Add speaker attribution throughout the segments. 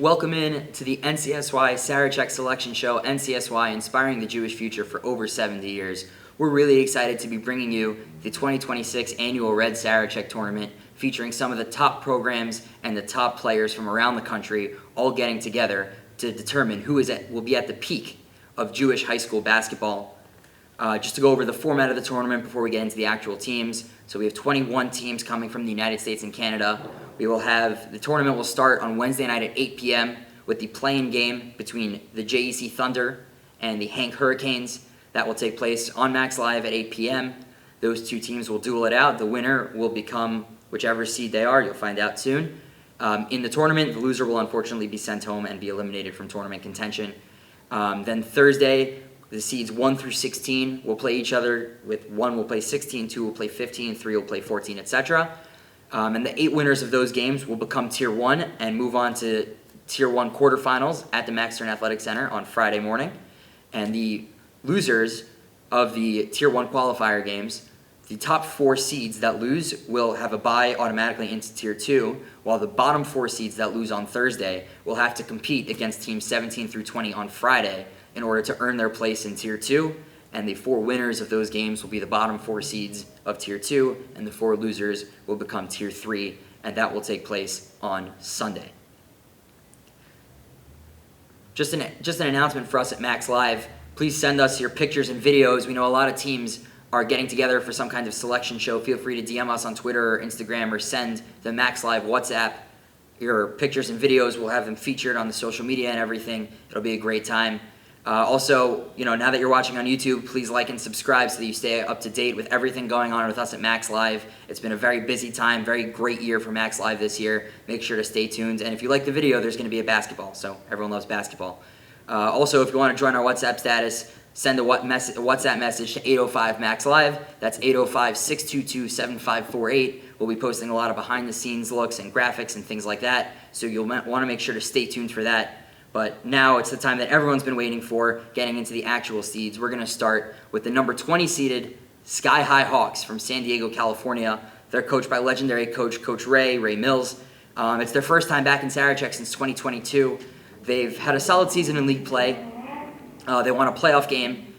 Speaker 1: Welcome in to the NCSY Sarachek Selection Show, NCSY Inspiring the Jewish Future for over 70 years. We're really excited to be bringing you the 2026 annual Red Sarachek Tournament, featuring some of the top programs and the top players from around the country all getting together to determine who will be at the peak of Jewish high school basketball. Just to go over the format of the tournament before we get into the actual teams. So we have 21 teams coming from the United States and Canada. The tournament will start on Wednesday night at 8 p.m. with the play-in game between the JEC Thunder and the Hank Hurricanes. That will take place on Max Live at 8 p.m. Those two teams will duel it out. The winner will become whichever seed they are. You'll find out soon. In the tournament, the loser will unfortunately be sent home and be eliminated from tournament contention. Then Thursday, the seeds 1 through 16 will play each other. With 1 will play 16, 2 will play 15, 3 will play 14, etc. And the 8 winners of those games will become Tier 1 and move on to Tier 1 quarterfinals at the Max Stern Athletic Center on Friday morning. And the losers of the Tier 1 qualifier games, the top 4 seeds that lose will have a bye automatically into Tier 2, while the bottom 4 seeds that lose on Thursday will have to compete against teams 17 through 20 on Friday in order to earn their place in Tier 2, and the 4 winners of those games will be the bottom 4 seeds of Tier 2, and the 4 losers will become Tier 3, and that will take place on Sunday. Just an announcement for us at Max Live. Please send us your pictures and videos. We know a lot of teams are getting together for some kind of selection show. Feel free to DM us on Twitter or Instagram or send the Max Live WhatsApp your pictures and videos. We'll have them featured on the social media and everything. It'll be a great time. Also, now that you're watching on YouTube, please like and subscribe so that you stay up to date with everything going on with us at Max Live. It's been a very busy time, very great year for Max Live this year. Make sure to stay tuned. And if you like the video, there's going to be a basketball, so everyone loves basketball. Also, if you want to join our WhatsApp status, send a WhatsApp message to 805-MAX-LIVE. That's 805-622-7548. We'll be posting a lot of behind-the-scenes looks and graphics and things like that, so you'll want to make sure to stay tuned for that. But now it's the time that everyone's been waiting for, getting into the actual seeds. We're going to start with the number 20 seeded Skyhigh Hawks from San Diego, California. They're coached by legendary Coach Ray Mills. It's their first time back in Sarachek since 2022. They've had a solid season in league play. They won a playoff game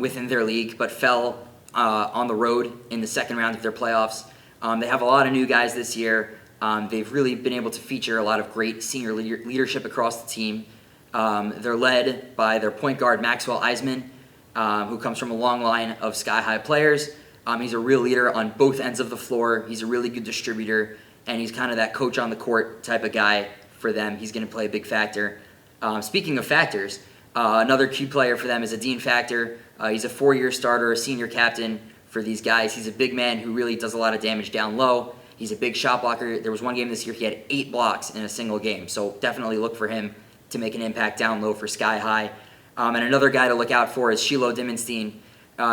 Speaker 1: within their league, but fell on the road in the second round of their playoffs. They have a lot of new guys this year. They've really been able to feature a lot of great senior leadership across the team. They're led by their point guard, Maxwell Eisman, who comes from a long line of Sky-High players. He's a real leader on both ends of the floor. He's a really good distributor, and he's kind of that coach on the court type of guy for them. He's going to play a big factor. Speaking of factors, another key player for them is Adine Factor. He's a 4-year starter, a senior captain for these guys. He's a big man who really does a lot of damage down low. He's a big shot blocker. There was one game this year he had 8 blocks in a single game, so definitely look for him to make an impact down low for Sky High. And another guy to look out for is Shiloh Dimenstein.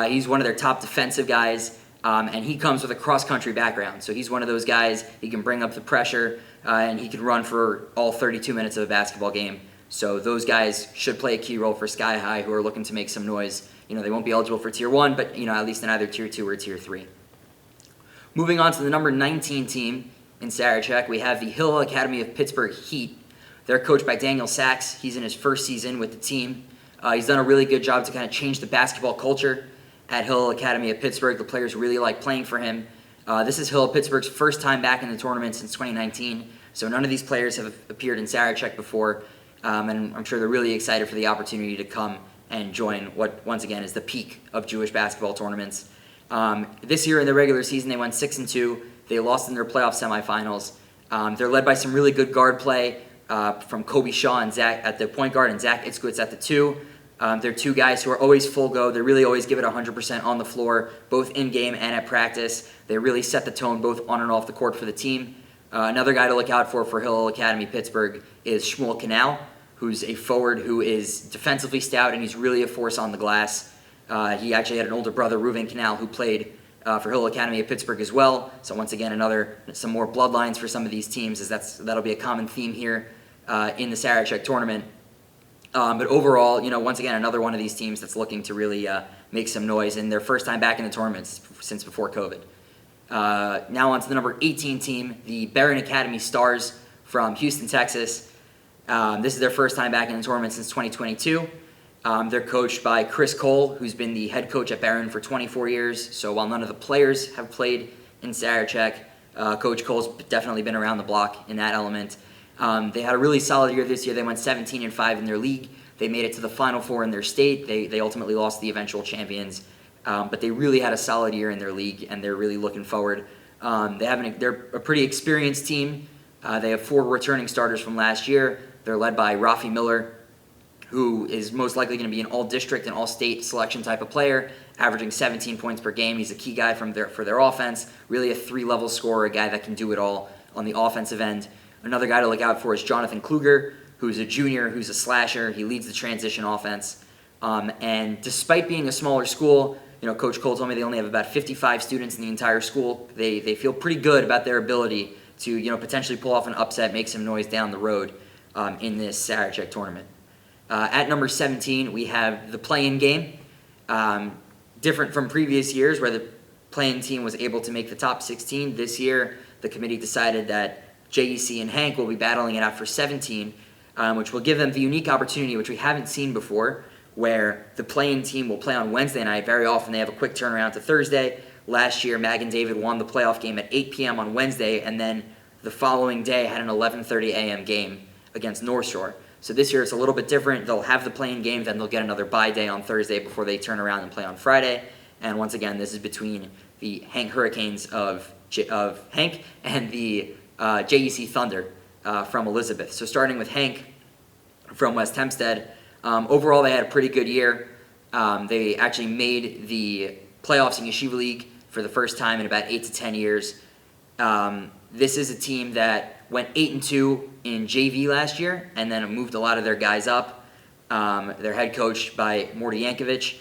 Speaker 1: He's one of their top defensive guys, and he comes with a cross-country background. So he's one of those guys, he can bring up the pressure, and he can run for all 32 minutes of a basketball game. So those guys should play a key role for Sky High, who are looking to make some noise. They won't be eligible for Tier 1, but at least in either Tier 2 or Tier 3. Moving on to the number 19 team in Sarachek, we have the Hillel Academy of Pittsburgh Heat. They're coached by Daniel Sachs. He's in his first season with the team. He's done a really good job to kind of change the basketball culture at Hillel Academy of Pittsburgh. The players really like playing for him. This is Hillel Pittsburgh's first time back in the tournament since 2019, so none of these players have appeared in Sarachek before, and I'm sure they're really excited for the opportunity to come and join what, once again, is the peak of Jewish basketball tournaments. This year in the regular season, they went 6-2. They lost in their playoff semifinals. They're led by some really good guard play from Kobe Shaw and Zach at the point guard and Zach Itzkowitz at the 2. They're 2 guys who are always full go. They really always give it 100% on the floor, both in game and at practice. They really set the tone both on and off the court for the team. Another guy to look out for Hillel Academy Pittsburgh is Shmuel Canal, who's a forward who is defensively stout, and he's really a force on the glass. He actually had an older brother, Reuven Canal, who played for Hillel Academy of Pittsburgh as well. So once again, some more bloodlines for some of these teams, as that'll be a common theme here in the Sarachek tournament. But overall, once again, another one of these teams that's looking to really make some noise in their first time back in the tournament since before COVID. Now on to the number 18 team, the Barron Academy Stars from Houston, Texas. This is their first time back in the tournament since 2022. They're coached by Chris Cole, who's been the head coach at Barron for 24 years. So while none of the players have played in Sarachek, Coach Cole's definitely been around the block in that element. They had a really solid year this year. They went 17-5 in their league. They made it to the Final Four in their state. They ultimately lost the eventual champions. But they really had a solid year in their league, and they're really looking forward. They're a pretty experienced team. They have 4 returning starters from last year. They're led by Rafi Miller, who is most likely going to be an all-district and all-state selection type of player, averaging 17 points per game. He's a key guy for their offense, really a 3-level scorer, a guy that can do it all on the offensive end. Another guy to look out for is Jonathan Kluger, who's a junior, who's a slasher. He leads the transition offense. And despite being a smaller school, Coach Cole told me they only have about 55 students in the entire school. They feel pretty good about their ability to potentially pull off an upset, make some noise down the road in this Sarachek tournament. At number 17, we have the play-in game. Different from previous years where the play-in team was able to make the top 16. This year, the committee decided that JEC and Hank will be battling it out for 17, which will give them the unique opportunity, which we haven't seen before, where the play-in team will play on Wednesday night. Very often they have a quick turnaround to Thursday. Last year, Mag and David won the playoff game at 8 p.m. on Wednesday, and then the following day had an 11:30 a.m. game against North Shore. So this year it's a little bit different. They'll have the play-in game, then they'll get another bye day on Thursday before they turn around and play on Friday. And once again, this is between the Hank Hurricanes of Hank and the JEC Thunder from Elizabeth. So starting with Hank from West Hempstead, overall they had a pretty good year. They actually made the playoffs in Yeshiva League for the first time in about 8 to 10 years. This is a team that went 8-2 in JV last year, and then moved a lot of their guys up. They're head coached by Morty Yankovic.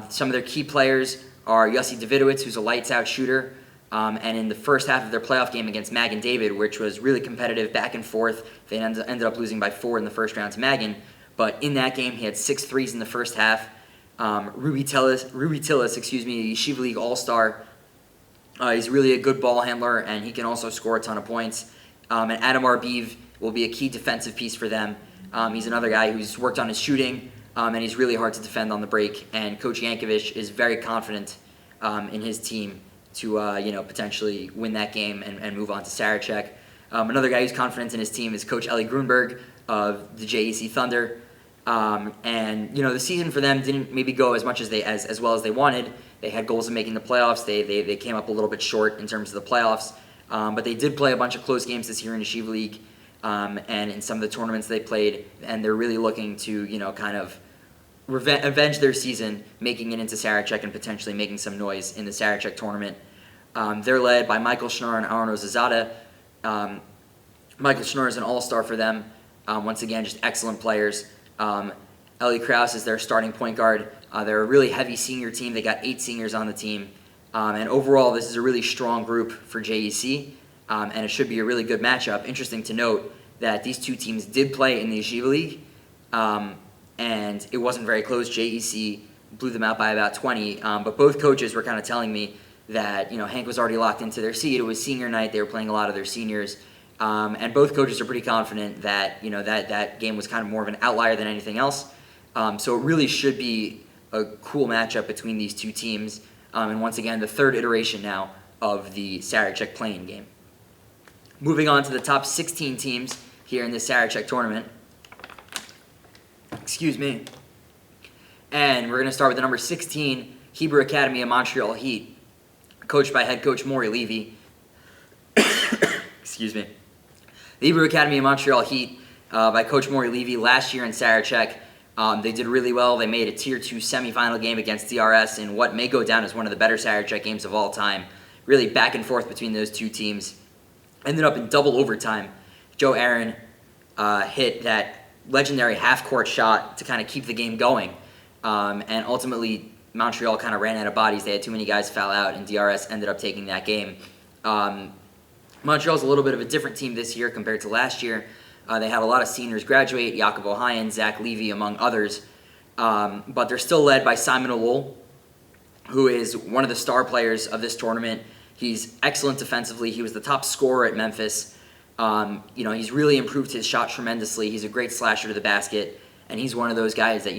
Speaker 1: Some of their key players are Yossi Davidowitz, who's a lights-out shooter. And in the first half of their playoff game against Mag and David, which was really competitive, back and forth, they ended up losing by 4 in the first round to Magan. But in that game, he had 6 threes in the first half. Ruby Tillis, Yeshiva League All-Star. He's really a good ball handler, and he can also score a ton of points. And Adam Arbiv will be a key defensive piece for them. He's another guy who's worked on his shooting, and he's really hard to defend on the break. And Coach Yankovic is very confident in his team to potentially win that game and move on to Sarachek. Another guy who's confident in his team is Coach Ellie Grunberg of the JEC Thunder. And the season for them didn't maybe go as much as well as they wanted. They had goals of making the playoffs. They came up a little bit short in terms of the playoffs. But they did play a bunch of close games this year in Yeshiva League and in some of the tournaments they played. And they're really looking to kind of avenge their season, making it into Sarachek and potentially making some noise in the Sarachek tournament. They're led by Michael Schnurr and Aaron Ozazada. Michael Schnurr is an all-star for them. Once again, just excellent players. Ellie Krause is their starting point guard. They're a really heavy senior team. They got 8 seniors on the team. And overall, this is a really strong group for JEC, and it should be a really good matchup. Interesting to note that these two teams did play in the Yeshiva League, and it wasn't very close. JEC blew them out by about 20, but both coaches were kind of telling me that Hank was already locked into their seed. It was senior night. They were playing a lot of their seniors, and both coaches are pretty confident that that game was kind of more of an outlier than anything else. So it really should be a cool matchup between these two teams. And once again, the third iteration now of the Sarachek play-in game. Moving on to the top 16 teams here in the Sarachek tournament. Excuse me. And we're going to start with the number 16, Hebrew Academy of Montreal Heat, coached by head coach Maury Levy. Excuse me. The Hebrew Academy of Montreal Heat by Coach Maury Levy last year in Sarachek. They did really well. They made a Tier 2 semifinal game against DRS in what may go down as one of the better Sarachek games of all time. Really back and forth between those two teams. Ended up in double overtime. Joe Aaron hit that legendary half-court shot to kind of keep the game going. And ultimately, Montreal kind of ran out of bodies. They had too many guys foul out, and DRS ended up taking that game. Montreal's a little bit of a different team this year compared to last year. They had a lot of seniors graduate, Yaakov Ohayan, Zach Levy, among others. But they're still led by Simon Olol, who is one of the star players of this tournament. He's excellent defensively. He was the top scorer at Memphis. He's really improved his shot tremendously. He's a great slasher to the basket, and he's one of those guys that,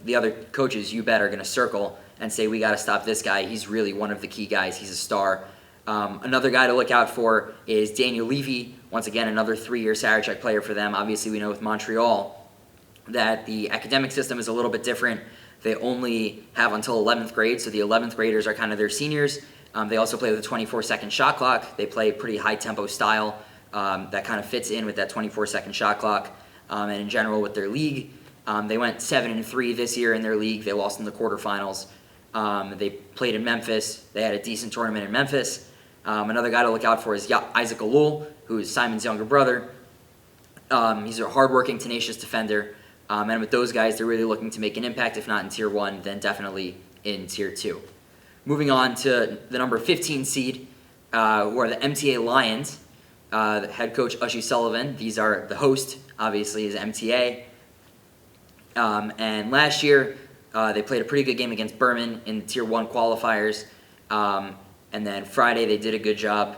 Speaker 1: the other coaches, you bet, are going to circle and say, we got to stop this guy. He's really one of the key guys. He's a star. Another guy to look out for is Daniel Levy. Once again, another 3-year Sarachek player for them. Obviously, we know with Montreal that the academic system is a little bit different. They only have until 11th grade, so the 11th graders are kind of their seniors. They also play with a 24-second shot clock. They play a pretty high-tempo style that kind of fits in with that 24-second shot clock. And in general with their league, they went 7-3 this year in their league. They lost in the quarterfinals. They played in Memphis. They had a decent tournament in Memphis. Another guy to look out for is Isaac Alul, who is Simon's younger brother. He's a hardworking, tenacious defender. And with those guys, they're really looking to make an impact. If not in Tier 1, then definitely in Tier 2. Moving on to the number 15 seed, who are the MTA Lions. The head coach, Ushi Sullivan. These are the host, obviously, is MTA. And last year, they played a pretty good game against Burman in the Tier 1 qualifiers. And then Friday, they did a good job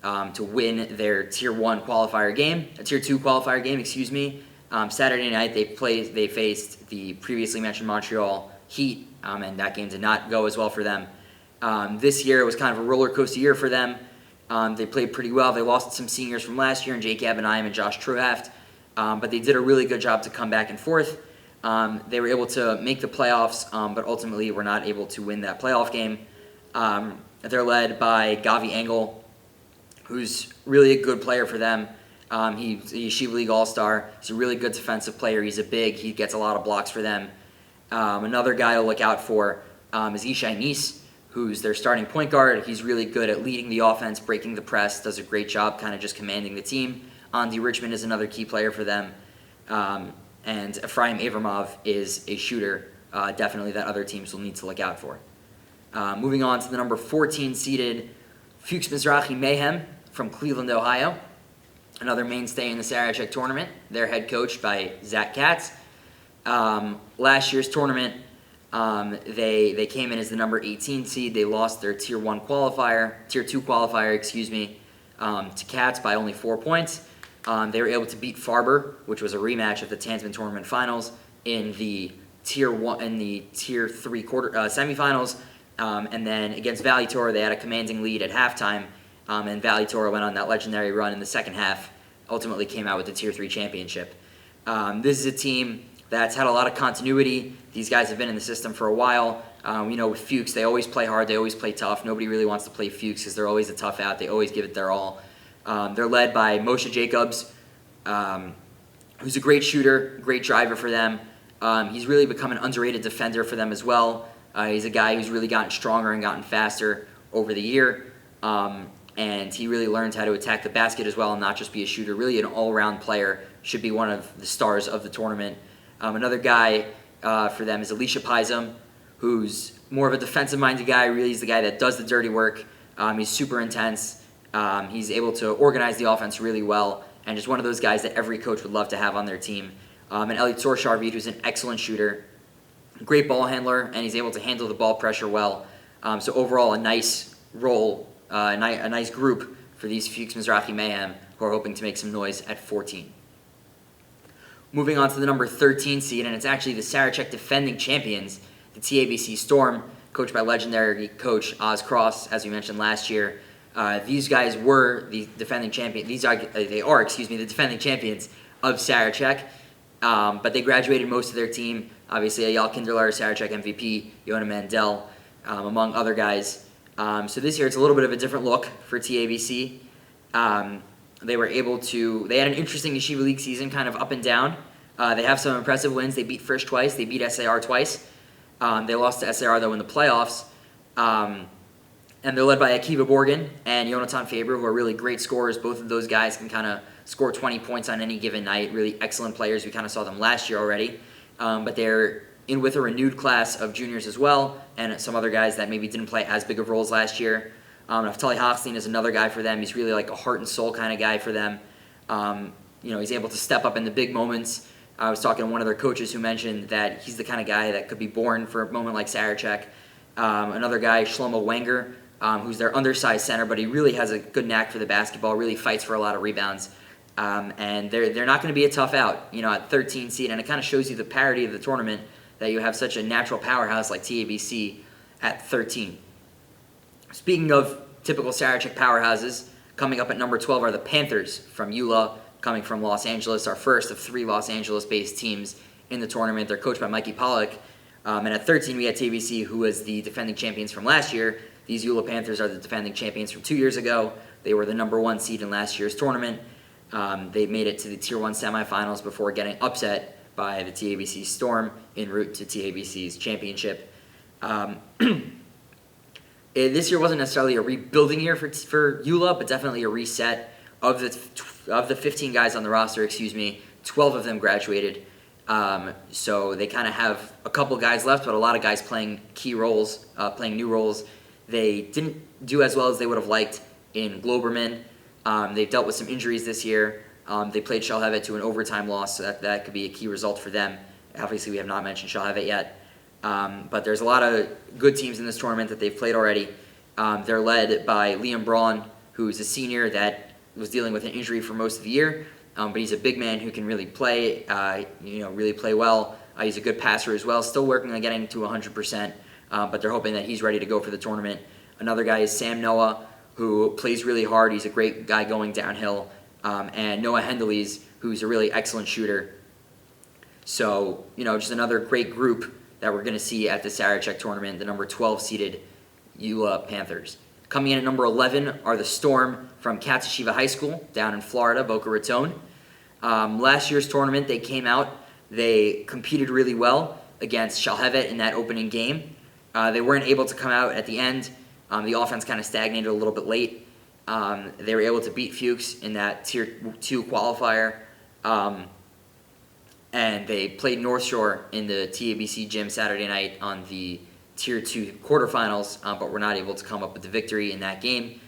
Speaker 1: to win their Tier 1 qualifier game, a Tier 2 qualifier game, excuse me. Saturday night, they faced the previously mentioned Montreal Heat, and that game did not go as well for them. This year, it was kind of a roller coaster year for them. They played pretty well. They lost some seniors from last year, in Jake Abinayim and Josh Truhaft, but they did a really good job to come back and forth. They were able to make the playoffs, but ultimately were not able to win that playoff game. They're led by Gavi Engel, who's really a good player for them. He's a Yeshiva League All-Star. He's a really good defensive player. He's a big. He gets a lot of blocks for them. Another guy to look out for is Ishai Nis, who's their starting point guard. He's really good at leading the offense, breaking the press, does a great job kind of just commanding the team. Andy Richmond is another key player for them. And Ephraim Avramov is a shooter, definitely that other teams will need to look out for. Moving on to the number 14 seeded Fuchs Mizrahi Mayhem from Cleveland, Ohio. Another mainstay in the Sarachek tournament. They're head coached by Zach Katz. Last year's tournament, they came in as the number 18 seed. They lost their Tier 2 qualifier, to Katz by only 4 points. They were able to beat Farber, which was a rematch of the Tansman tournament finals, in the Tier 3 semifinals. And then against Valley Torah, they had a commanding lead at halftime. And Valley Torah went on that legendary run in the second half, ultimately came out with the Tier 3 championship. This is a team that's had a lot of continuity. These guys have been in the system for a while. With Fuchs, they always play hard, they always play tough. Nobody really wants to play Fuchs because they're always a tough out. They always give it their all. They're led by Moshe Jacobs, who's a great shooter, great driver for them. He's really become an underrated defender for them as well. He's a guy who's really gotten stronger and gotten faster over the year. And he really learned how to attack the basket as well and not just be a shooter. Really an all-around player, should be one of the stars of the tournament. Another guy for them is Elisha Pizem, who's more of a defensive-minded guy. Really, he's the guy that does the dirty work. He's super intense. He's able to organize the offense really well, and just one of those guys that every coach would love to have on their team. And Elliot Sorsharvit, who's an excellent shooter, great ball handler, and he's able to handle the ball pressure well. So overall, a nice role, a nice group for these Fuchs Mizrahi Mayhem, who are hoping to make some noise at 14. Moving on to the number 13 seed, and it's actually the Sarachek defending champions, the TABC Storm, coached by legendary coach Oz Cross, as we mentioned last year. These guys were the defending champion. The defending champions of Sarachek, but they graduated most of their team. Obviously, Eyal Kinderler, Sarachek MVP, Yona Mandel, among other guys. So this year, it's a little bit of a different look for TABC. They had an interesting Yeshiva League season, kind of up and down. They have some impressive wins. They beat Frisch twice. They beat SAR twice. They lost to SAR, though, in the playoffs. And they're led by Akiva Borgen and Yonatan Faber, who are really great scorers. Both of those guys can kind of score 20 points on any given night. Really excellent players. We kind of saw them last year already. But they're in with a renewed class of juniors as well, and some other guys that maybe didn't play as big of roles last year. Naftali Hochstein is another guy for them. He's really like a heart and soul kind of guy for them. He's able to step up in the big moments. I was talking to one of their coaches who mentioned that he's the kind of guy that could be born for a moment like Sarachek. Another guy, Shlomo Wenger, who's their undersized center, but he really has a good knack for the basketball, really fights for a lot of rebounds. And they're not going to be a tough out, at 13 seed, and it kind of shows you the parity of the tournament that you have such a natural powerhouse like TABC at 13. Speaking of typical Sarachek powerhouses, coming up at number 12 are the Panthers from ULA, coming from Los Angeles, our first of 3 Los Angeles-based teams in the tournament. They're coached by Mikey Pollock. And at 13, we had TABC, who was the defending champions from last year. These ULA Panthers are the defending champions from 2 years ago. They were the number 1 seed in last year's tournament. They made it to the Tier 1 semifinals before getting upset by the TABC Storm en route to TABC's championship. This year wasn't necessarily a rebuilding year for ULA, but definitely a reset. Of the 15 guys on the roster, 12 of them graduated. So they kind of have a couple guys left, but a lot of guys playing key roles, playing new roles. They didn't do as well as they would have liked in Burman. They've dealt with some injuries this year. They played Shalhevet to an overtime loss, so that could be a key result for them. Obviously, we have not mentioned Shalhevet yet. But there's a lot of good teams in this tournament that they've played already. They're led by Liam Braun, who's a senior that was dealing with an injury for most of the year. But he's a big man who can really play, really play well. He's a good passer as well, still working on getting to 100%, but they're hoping that he's ready to go for the tournament. Another guy is Sam Noah, who plays really hard. He's a great guy going downhill. And Noah Hendeleys, who's a really excellent shooter. So, just another great group that we're going to see at the Sarachek tournament, the number 12-seeded ULA Panthers. Coming in at number 11 are the Storm from Katz High School down in Florida, Boca Raton. Last year's tournament, they came out. They competed really well against Shalhevet in that opening game. They weren't able to come out at the end. The offense kind of stagnated a little bit late. They were able to beat Fuchs in that Tier 2 qualifier. And they played North Shore in the TABC gym Saturday night on the Tier 2 quarterfinals, but were not able to come up with the victory in that game.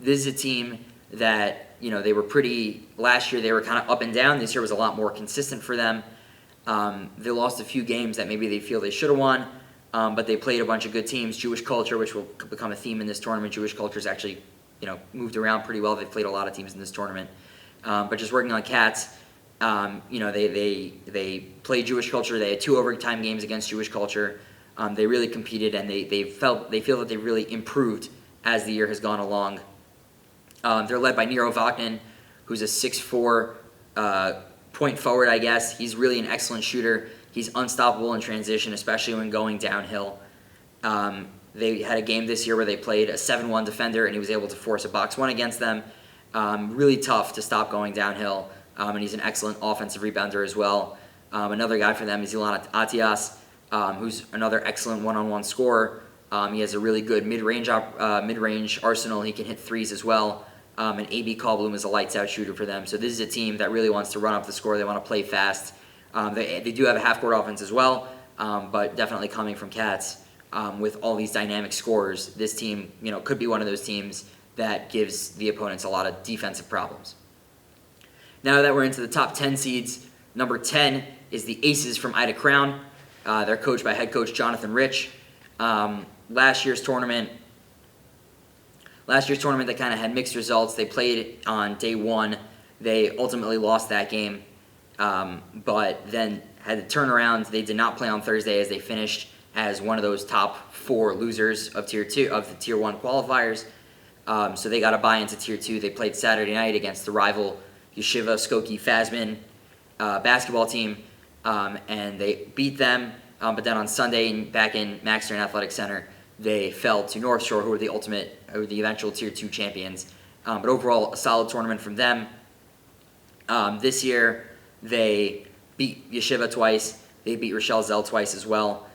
Speaker 1: This is a team that, they were last year they were kind of up and down. This year was a lot more consistent for them. They lost a few games that maybe they feel they should have won, but they played a bunch of good teams. Jewish culture, which will become a theme in this tournament. Jewish culture's actually, moved around pretty well. They've played a lot of teams in this tournament. But just working on Katz, they played Jewish culture. They had 2 overtime games against Jewish culture. They really competed, and they feel that they really improved as the year has gone along. They're led by Nero Vachnin, who's a 6'4" point forward, I guess. He's really an excellent shooter. He's unstoppable in transition, especially when going downhill. They had a game this year where they played a 7-1 defender, and he was able to force a box 1 against them. Really tough to stop going downhill, and he's an excellent offensive rebounder as well. Another guy for them is Ilan Atias, who's another excellent one-on-one scorer. He has a really good mid-range arsenal. He can hit threes as well. And A.B. Callbloom is a lights-out shooter for them. So this is a team that really wants to run up the score. They want to play fast. They do have a half-court offense as well, but definitely coming from Katz with all these dynamic scorers, this team could be one of those teams that gives the opponents a lot of defensive problems. Now that we're into the top 10 seeds, number 10 is the Aces from Ida Crown. They're coached by head coach Jonathan Rich. Last year's tournament, they kind of had mixed results. They played on day 1. They ultimately lost that game, but then had to turn around. They did not play on Thursday as they finished as one of those top 4 losers of Tier 2 of the Tier 1 qualifiers. So they got a bye into Tier 2. They played Saturday night against the rival Yeshiva Skokie Fazman basketball team, and they beat them. But then on Sunday, back in Max Stern Athletic Center, they fell to North Shore, who were the eventual Tier 2 champions. But overall, a solid tournament from them. This year, they beat Yeshiva twice. They beat Rochelle Zell twice as well.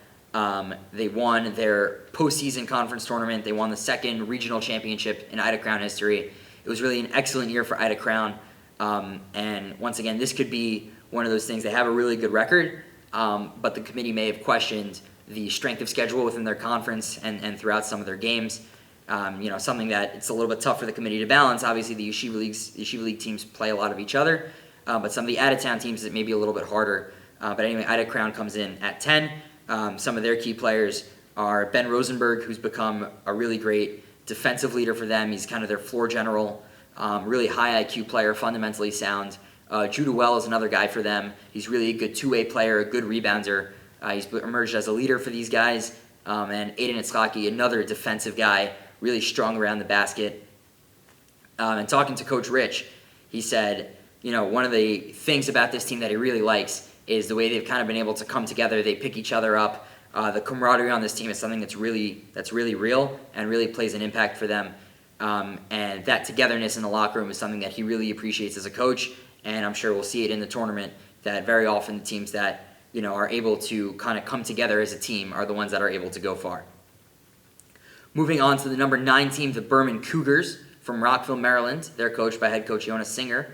Speaker 1: They won their postseason conference tournament. They won the 2nd regional championship in Ida Crown history. It was really an excellent year for Ida Crown. And once again, this could be one of those things. They have a really good record, but the committee may have questioned the strength of schedule within their conference and throughout some of their games. Something that it's a little bit tough for the committee to balance. Obviously, the Yeshiva League teams play a lot of each other, but some of the out-of-town teams, it may be a little bit harder. But anyway, Ida Crown comes in at 10. Some of their key players are Ben Rosenberg, who's become a really great defensive leader for them. He's kind of their floor general. really high IQ player, fundamentally sound. Judah Well is another guy for them. He's really a good two-way player, a good rebounder. He's emerged as a leader for these guys. And Aiden Itzhaki, another defensive guy, really strong around the basket. And talking to Coach Rich, he said, one of the things about this team that he really likes is the way they've kind of been able to come together. They pick each other up. The camaraderie on this team is something that's really real and really plays an impact for them. And that togetherness in the locker room is something that he really appreciates as a coach. And I'm sure we'll see it in the tournament, that very often the teams that are able to kind of come together as a team are the ones that are able to go far. Moving on to the number 9 team, the Burman Cougars from Rockville, Maryland. They're coached by head coach Jonas Singer.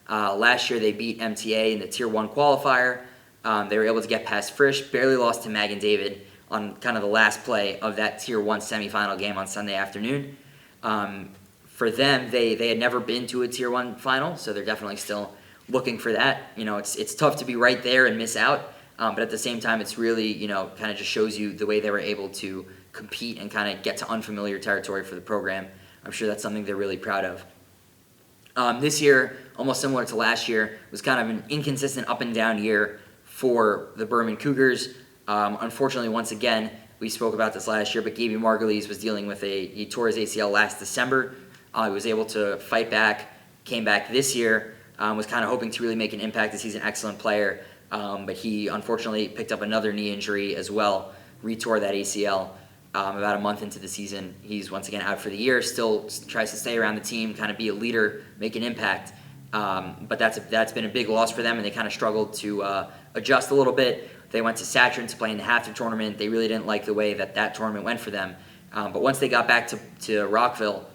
Speaker 1: Last year they beat MTA in the Tier 1 qualifier. They were able to get past Frisch, barely lost to Mag and David on kind of the last play of that Tier 1 semifinal game on Sunday afternoon. For them, they had never been to a Tier 1 final, so they're definitely still looking for that. It's tough to be right there and miss out, but at the same time, it's really, kind of just shows you the way they were able to compete and kind of get to unfamiliar territory for the program. I'm sure that's something they're really proud of. This year, almost similar to last year, was kind of an inconsistent up and down year for the Burman Cougars. Unfortunately, once again, we spoke about this last year, but Gaby Margulies was dealing with he tore his ACL last December. He was able to fight back, came back this year, was kind of hoping to really make an impact as he's an excellent player, but he unfortunately picked up another knee injury as well, retore that ACL about a month into the season. He's once again out for the year, still tries to stay around the team, kind of be a leader, make an impact, but that's been a big loss for them, and they kind of struggled to adjust a little bit. They went to Saturn to play in the half tournament. They really didn't like the way that tournament went for them, but once they got back to Rockville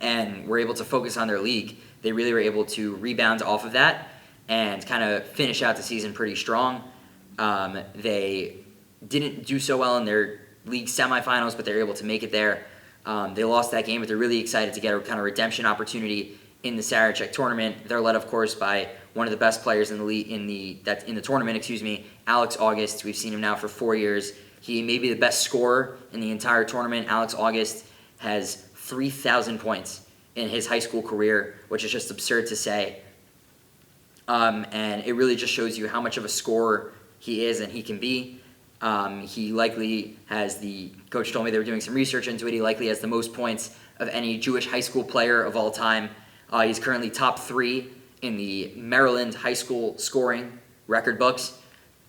Speaker 1: and were able to focus on their league, they really were able to rebound off of that and kind of finish out the season pretty strong. They didn't do so well in their league semifinals, but they were able to make it there. They lost that game, but they're really excited to get a kind of redemption opportunity in the Sarachek tournament. They're led, of course, by one of the best players in the league, in the tournament, Alex August. We've seen him now for 4 years. He may be the best scorer in the entire tournament. Alex August has 3,000 points in his high school career, which is just absurd to say. And it really just shows you how much of a scorer he is and he can be. He likely has coach told me they were doing some research into it, he likely has the most points of any Jewish high school player of all time. He's currently top 3 in the Maryland high school scoring record books.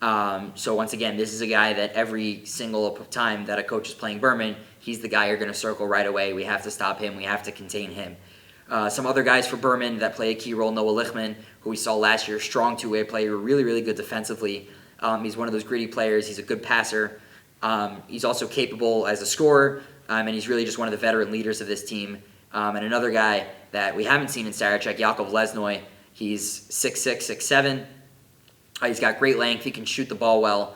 Speaker 1: So once again, this is a guy that every single time that a coach is playing Burman, he's the guy you're going to circle right away. We have to stop him. We have to contain him. Some other guys for Burman that play a key role, Noah Lichtman, who we saw last year, strong two-way player, really, really good defensively. He's one of those gritty players. He's a good passer. He's also capable as a scorer, and he's really just one of the veteran leaders of this team. And another guy that we haven't seen in Sarachek, Yaakov Lesnoy, he's 6'6", 6'7". He's got great length. He can shoot the ball well.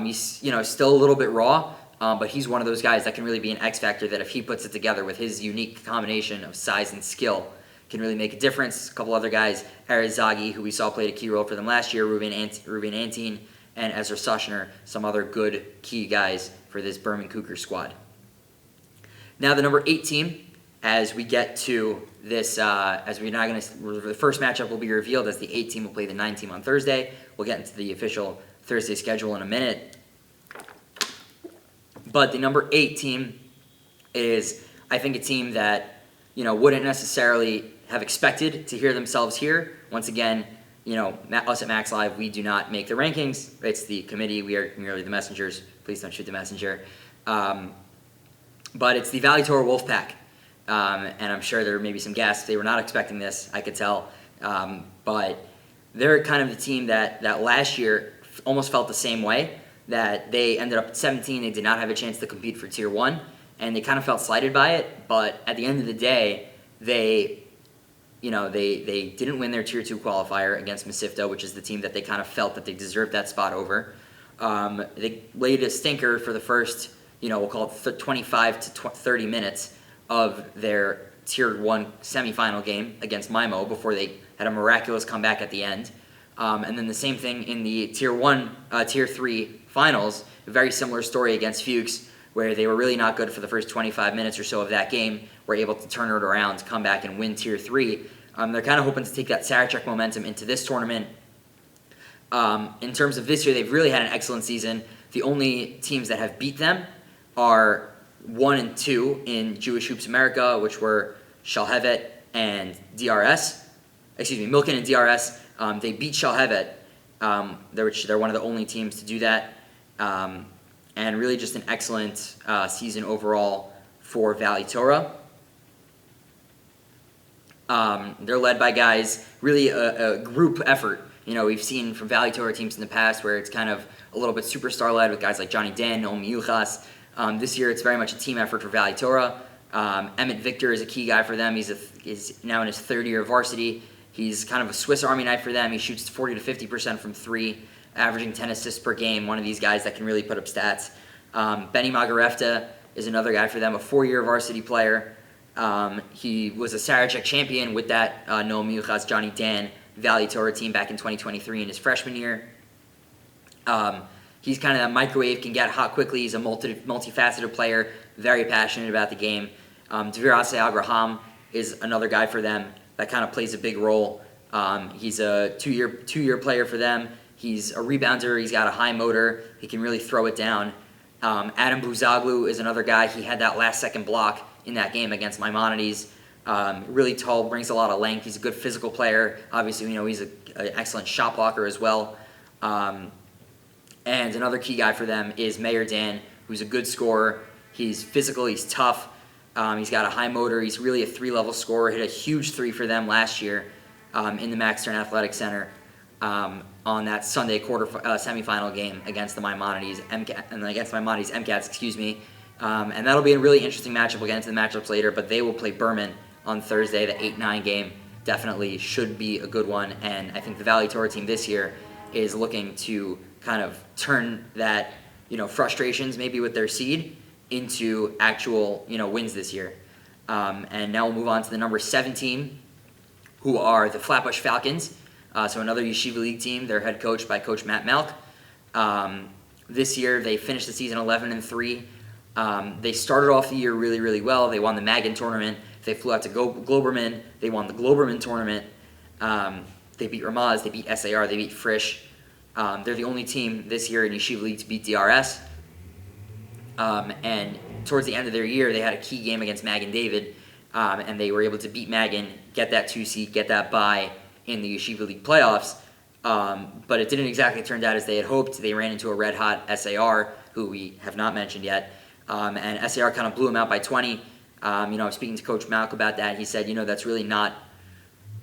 Speaker 1: He's still a little bit raw, but he's one of those guys that can really be an X factor that if he puts it together with his unique combination of size and skill, can really make a difference. A couple other guys, Arizaghi, Zaghi, who we saw played a key role for them last year, Ruben Antine, and Ezra Sushner, some other good key guys for this Burman Cougar squad. Now the number 8 team, as we get to this, as we're not going to, the first matchup will be revealed as the 8 team will play the 9 team on Thursday. We'll get into the official Thursday schedule in a minute. But the number 8 team is, I think, a team that, wouldn't necessarily have expected to hear themselves here. Once again, us at Max Live, we do not make the rankings. It's the committee. We are merely the messengers. Please don't shoot the messenger. But it's the Valley Torah Wolfpack. And I'm sure there may be some gasps. They were not expecting this, I could tell. But they're kind of the team that last year almost felt the same way, that they ended up at 17. They did not have a chance to compete for Tier 1, and they kind of felt slighted by it. But at the end of the day, they didn't win their Tier 2 qualifier against Mesivta, which is the team that they kind of felt that they deserved that spot over. They laid a stinker for the first, we'll call it 25 to 30 minutes of their Tier 1 semifinal game against Mimo before they had a miraculous comeback at the end. And then the same thing in the Tier 3 finals, a very similar story against Fuchs, where they were really not good for the first 25 minutes or so of that game, were able to turn it around, come back and win Tier 3. They're kind of hoping to take that Sarachek momentum into this tournament. In terms of this year, they've really had an excellent season. The only teams that have beat them are 1 and 2 in Jewish Hoops America, which were Shalhevet and DRS. Excuse me, Milken and DRS. They beat Shalhevet. They're one of the only teams to do that. And really just an excellent season overall for Valley Torah. They're led by guys, really a group effort. We've seen from Valley Torah teams in the past where it's kind of a little bit superstar-led with guys like Johnny Dan, Noam Yuchas. This year it's very much a team effort for Valley Torah. Emmett Victor is a key guy for them. He's now in his third year of varsity. He's kind of a Swiss Army knife for them. He shoots 40 to 50% from 3, averaging 10 assists per game, one of these guys that can really put up stats. Benny Magarefta is another guy for them, a 4-year varsity player. He was a Sarachek champion with that Noam Yuchas, Johnny Dan, Valley Torah team back in 2023 in his freshman year. He's kind of that microwave, can get hot quickly. He's a multifaceted player, very passionate about the game. DRS Wildcats is another guy for them that kind of plays a big role. He's a two-year player for them. He's a rebounder. He's got a high motor. He can really throw it down. Adam Buzaglu is another guy. He had that last-second block in that game against Maimonides. Really tall, brings a lot of length. He's a good physical player. Obviously, he's an excellent shot blocker as well. And another key guy for them is Mayor Dan, who's a good scorer. He's physical. He's tough. He's got a high motor. He's really a 3-level scorer. Hit a huge 3 for them last year in the Max Stern Athletic Center on that Sunday semifinal game against the Maimonides MCATs, excuse me. And that'll be a really interesting matchup. We'll get into the matchups later, but they will play Burman on Thursday. The 8-9 game definitely should be a good one, and I think the Valley Torah team this year is looking to kind of turn that, frustrations maybe with their seed into actual, wins this year. And now we'll move on to the number 7 team, who are the Flatbush Falcons. So another Yeshiva League team. They're head coached by Coach Matt Malk. This year they finished the season 11-3. They started off the year really, really well. They won the Magan tournament. They flew out to Globerman. They won the Globerman tournament. They beat Ramaz. They beat SAR. They beat Frisch. They're the only team this year in Yeshiva League to beat DRS. And towards the end of their year, they had a key game against Magan David, and they were able to beat Magan, get that 2 seed, get that bye in the Yeshiva League playoffs. But it didn't exactly turn out as they had hoped. They ran into a red-hot SAR, who we have not mentioned yet. And SAR kind of blew them out by 20. I was speaking to Coach Malk about that. He said, that's really not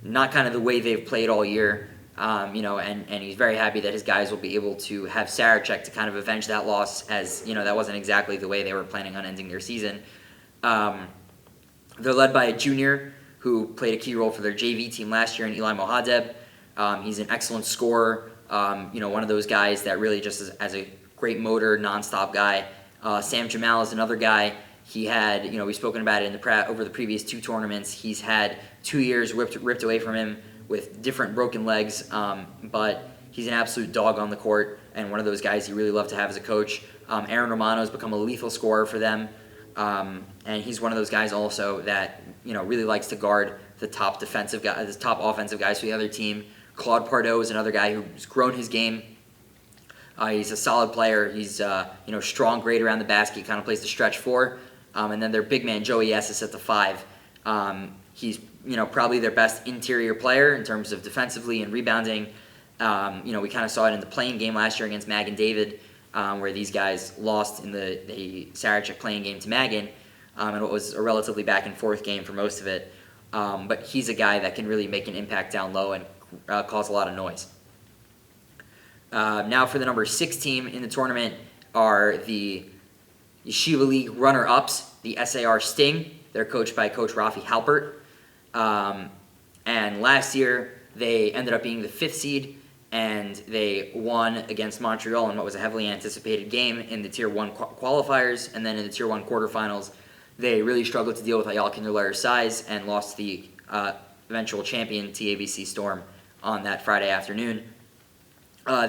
Speaker 1: kind of the way they've played all year. And he's very happy that his guys will be able to have Sarachek to kind of avenge that loss, as, that wasn't exactly the way they were planning on ending their season. They're led by a junior who played a key role for their JV team last year in Eli Mohadeb. He's an excellent scorer, one of those guys that really just as a great motor, nonstop guy. Sam Jamal is another guy. He had, we've spoken about it over the previous 2 tournaments. He's had 2 years ripped away from him with different broken legs, but he's an absolute dog on the court and one of those guys you really love to have as a coach. Aaron Romano has become a lethal scorer for them, and he's one of those guys also that really likes to guard the top offensive guys for the other team. Claude Pardo is another guy who's grown his game. He's a solid player. He's strong, great around the basket, kind of plays the stretch 4. And then their big man Joey Esses at the 5. He's probably their best interior player in terms of defensively and rebounding. We kind of saw it in the playing game last year against Magan David, where these guys lost in the Sarachek playing game to Magan, and it was a relatively back and forth game for most of it. But he's a guy that can really make an impact down low and cause a lot of noise. Now for the number 6 team in the tournament are the Yeshiva League runner-ups, the SAR Sting. They're coached by Coach Rafi Halpert. And last year, they ended up being the 5th seed, and they won against Montreal in what was a heavily anticipated game in the Tier 1 qualifiers, and then in the Tier 1 quarterfinals, they really struggled to deal with Ayala Kinderleyer's size and lost the eventual champion TABC Storm on that Friday afternoon.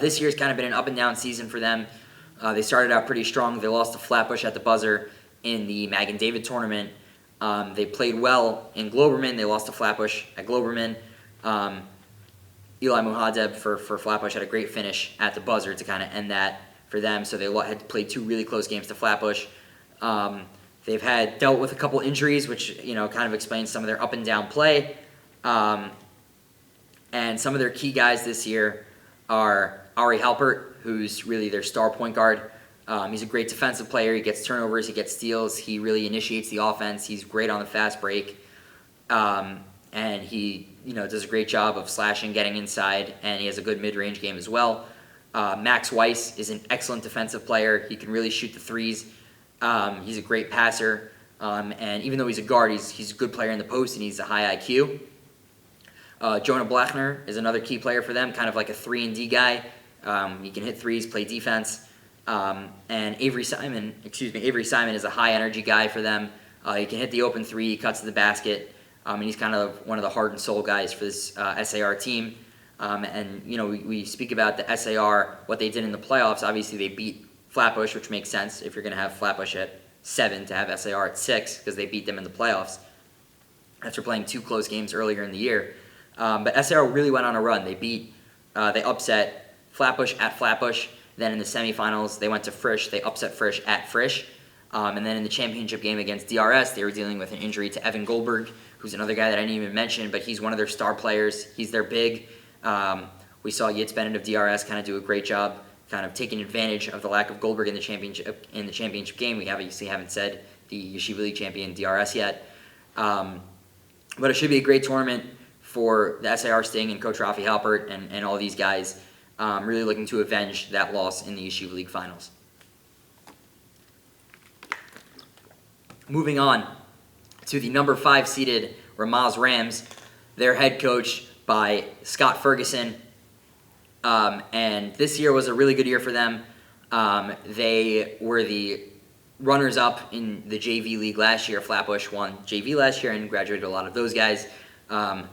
Speaker 1: This year's kind of been an up-and-down season for them. They started out pretty strong. They lost to Flatbush at the buzzer in the Magan David tournament. They played well in Globerman. They lost to Flatbush at Globerman. Eli Muhadeb for Flatbush had a great finish at the buzzer to kind of end that for them. So they had played 2 really close games to Flatbush. They've dealt with a couple injuries, which kind of explains some of their up and down play. And some of their key guys this year are Ari Halpert, who's really their star point guard. He's a great defensive player. He gets turnovers. He gets steals. He really initiates the offense. He's great on the fast break. And he does a great job of slashing, getting inside, and he has a good mid-range game as well. Max Weiss is an excellent defensive player. He can really shoot the threes. He's a great passer. And even though he's a guard, he's a good player in the post, and he's a high IQ. Jonah Blachner is another key player for them, kind of like a 3-and-D guy. He can hit threes, play defense. And Avery Simon is a high-energy guy for them. He can hit the open three, he cuts to the basket, and he's kind of one of the heart and soul guys for this SAR team. And we speak about the SAR, what they did in the playoffs. Obviously, they beat Flatbush, which makes sense if you're going to have Flatbush at 7 to have SAR at 6, because they beat them in the playoffs after playing 2 close games earlier in the year. But SAR really went on a run. They upset Flatbush at Flatbush. Then in the semifinals, they went to Frisch. They upset Frisch at Frisch. And then in the championship game against DRS, they were dealing with an injury to Evan Goldberg, who's another guy that I didn't even mention, but he's one of their star players. He's their big. We saw Yitz Bennett of DRS kind of do a great job, kind of taking advantage of the lack of Goldberg in the championship game. We obviously haven't said the Yeshiva League champion DRS yet. But it should be a great tournament for the SAR Sting and Coach Rafi Halpert and all these guys, really looking to avenge that loss in the Yeshiva League finals. Moving on to the number 5 seeded Ramaz Rams, their head coach by Scott Ferguson. And this year was a really good year for them. They were the runners-up in the JV League last year. Flatbush won JV last year and graduated a lot of those guys. And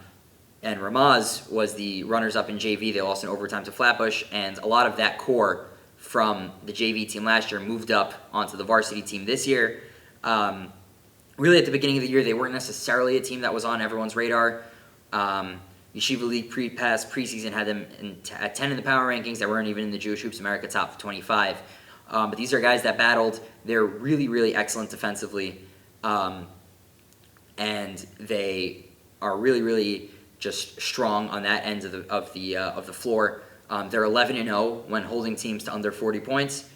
Speaker 1: Ramaz was the runners-up in JV. They lost in overtime to Flatbush, and a lot of that core from the JV team last year moved up onto the varsity team this year. Really, at the beginning of the year, they weren't necessarily a team that was on everyone's radar. Yeshiva League preseason had them at 10 in the power rankings. They weren't even in the Jewish Hoops America top 25. But these are guys that battled. They're really, really excellent defensively, and they are really, really just strong on that end of the floor. They're 11-0 when holding teams to under 40 points.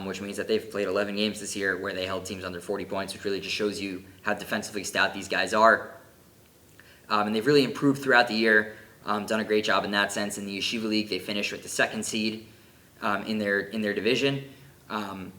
Speaker 1: Which means that they've played 11 games this year where they held teams under 40 points, which really just shows you how defensively stout these guys are. And they've really improved throughout the year, done a great job in that sense. In the Yeshiva League, they finished with the 2nd seed in their division, and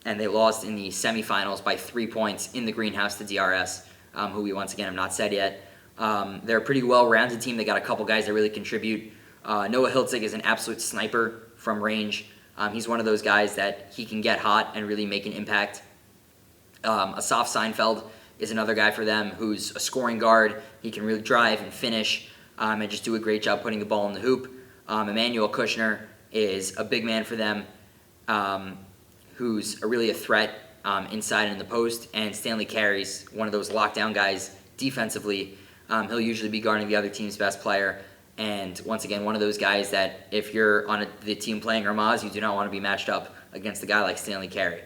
Speaker 1: they lost in the semifinals by 3 points in the greenhouse to DRS, who we once again have not said yet. They're a pretty well-rounded team. They got a couple guys that really contribute. Noah Hiltzig is an absolute sniper from range. He's one of those guys that he can get hot and really make an impact. Asaf Seinfeld is another guy for them who's a scoring guard. He can really drive and finish and just do a great job putting the ball in the hoop. Emmanuel Kushner is a big man for them who's really a threat inside and in the post. And Stanley Carey's one of those lockdown guys defensively. He'll usually be guarding the other team's best player. And once again, one of those guys that if you're on the team playing Ramaz, you do not want to be matched up against a guy like Stanley Carey.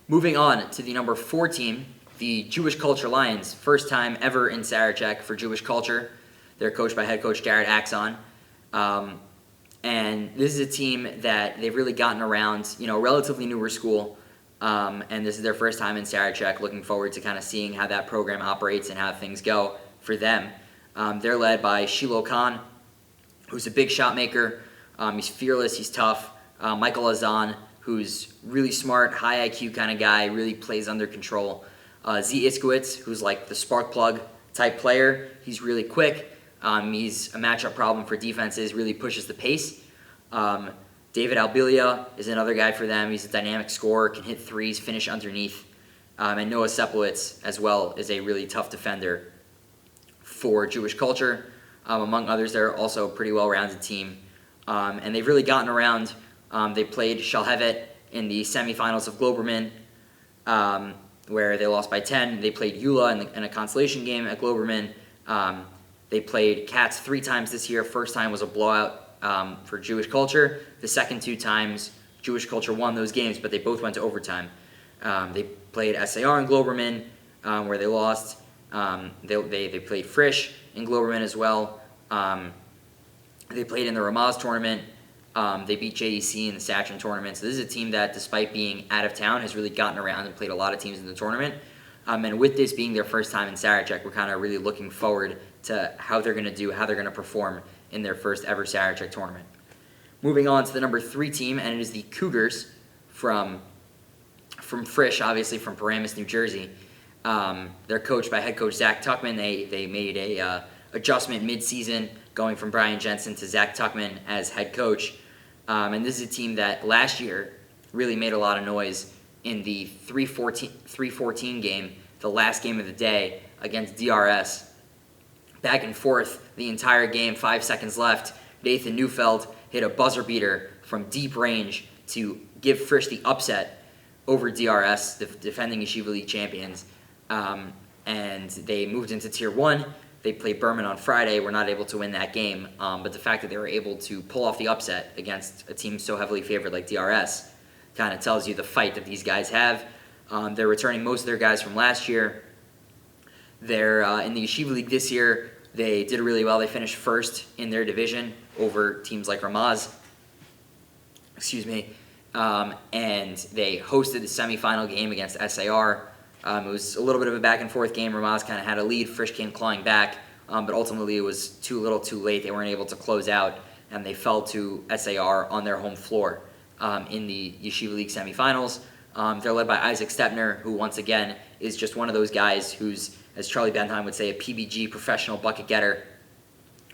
Speaker 1: Moving on to the number 4 team, the Jewish Culture Lions. First time ever in Sarachek for Jewish Culture. They're coached by head coach Jared Axon. And this is a team that they've really gotten around, a relatively newer school. And this is their first time in Sarachek. Looking forward to kind of seeing how that program operates and how things go for them. They're led by Shiloh Khan, who's a big shot maker. He's fearless, he's tough. Michael Azan, who's really smart, high IQ kind of guy, really plays under control. Z Iskowitz, who's like the spark plug type player. He's really quick. He's a matchup problem for defenses, really pushes the pace. David Albilia is another guy for them. He's a dynamic scorer, can hit threes, finish underneath. And Noah Sepowitz as well is a really tough defender for Jewish Culture. Among others, they're also a pretty well-rounded team. And they've really gotten around. They played Shalhevet in the semifinals of Globerman. where they lost by 10. They played ULA in a consolation game at Globerman. They played Katz 3 times this year. First time was a blowout for Jewish culture. The second 2 times, Jewish culture won those games, but they both went to overtime. They played SAR in Globerman, where they lost. They played Frisch in Globerman as well. They played in the Ramaz tournament. They beat JEC in the Saturn tournament. So this is a team that, despite being out of town, has really gotten around and played a lot of teams in the tournament. And with this being their first time in Sarachek, we're kind of really looking forward to how they're going to do, how they're going to perform in their first ever Sarachek tournament. Moving on to the number 3 team, and it is the Cougars from Frisch, obviously from Paramus, New Jersey. They're coached by head coach Zach Tuckman. They made a adjustment mid-season, going from Brian Jensen to Zach Tuckman as head coach. And this is a team that last year really made a lot of noise in the 3-14 game, the last game of the day against DRS. Back and forth the entire game, 5 seconds left. Nathan Neufeld hit a buzzer beater from deep range to give Frisch the upset over DRS, the defending Yeshiva League champions. And they moved into Tier 1. They played Burman on Friday. Were not able to win that game. But the fact that they were able to pull off the upset against a team so heavily favored like DRS kind of tells you the fight that these guys have. They're returning most of their guys from last year. They're in the Yeshiva League this year. They did really well. They finished first in their division over teams like Ramaz. And they hosted the semifinal game against SAR. It was a little bit of a back-and-forth game. Ramaz kind of had a lead. Frisch came clawing back, but ultimately it was too little too late. They weren't able to close out, and they fell to SAR on their home floor in the Yeshiva League semifinals. They're led by Isaac Stepner, who once again is just one of those guys who's, as Charlie Bentheim would say, a PBG professional bucket getter.